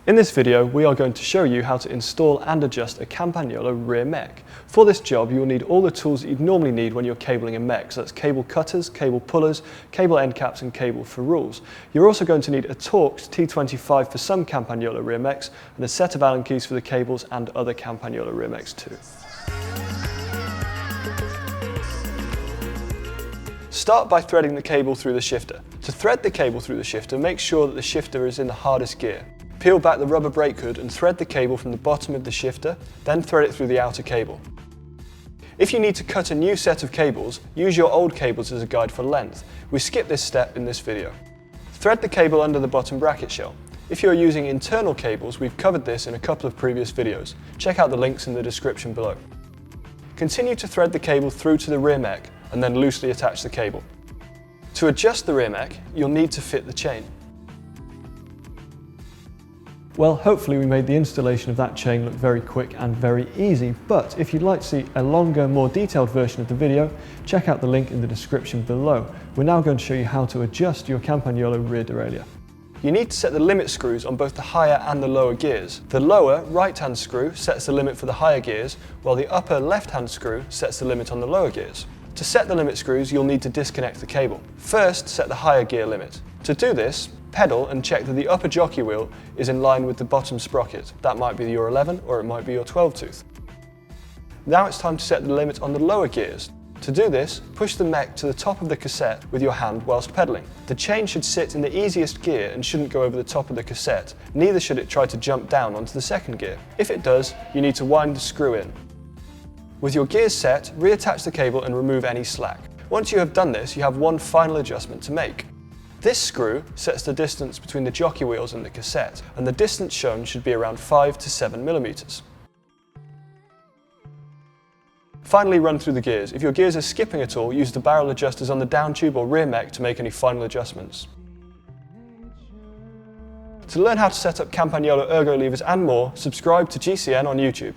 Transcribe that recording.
In this video, we are going to show you how to install and adjust a Campagnolo rear mech. For this job, you will need all the tools that you'd normally need when you're cabling a mech. So that's cable cutters, cable pullers, cable end caps and cable ferrules. You're also going to need a Torx T25 for some Campagnolo rear mechs and a set of Allen keys for the cables and other Campagnolo rear mechs too. Start by threading the cable through the shifter. To thread the cable through the shifter, make sure that the shifter is in the hardest gear. Peel back the rubber brake hood and thread the cable from the bottom of the shifter, then thread it through the outer cable. If you need to cut a new set of cables, use your old cables as a guide for length. We skip this step in this video. Thread the cable under the bottom bracket shell. If you're using internal cables, we've covered this in a couple of previous videos. Check out the links in the description below. Continue to thread the cable through to the rear mech and then loosely attach the cable. To adjust the rear mech, you'll need to fit the chain. Well, hopefully we made the installation of that chain look very quick and very easy, but if you'd like to see a longer, more detailed version of the video, check out the link in the description below. We're now going to show you how to adjust your Campagnolo rear derailleur. You need to set the limit screws on both the higher and the lower gears. The lower right-hand screw sets the limit for the higher gears, while the upper left-hand screw sets the limit on the lower gears. To set the limit screws, you'll need to disconnect the cable. First, set the higher gear limit. To do this, pedal and check that the upper jockey wheel is in line with the bottom sprocket. That might be your 11 or it might be your 12 tooth. Now it's time to set the limit on the lower gears. To do this, push the mech to the top of the cassette with your hand whilst pedaling. The chain should sit in the easiest gear and shouldn't go over the top of the cassette. Neither should it try to jump down onto the second gear. If it does, you need to wind the screw in. With your gears set, reattach the cable and remove any slack. Once you have done this, you have one final adjustment to make. This screw sets the distance between the jockey wheels and the cassette, and the distance shown should be around 5 to 7 millimeters. Finally, run through the gears. If your gears are skipping at all, use the barrel adjusters on the down tube or rear mech to make any final adjustments. To learn how to set up Campagnolo ergo levers and more, subscribe to GCN on YouTube.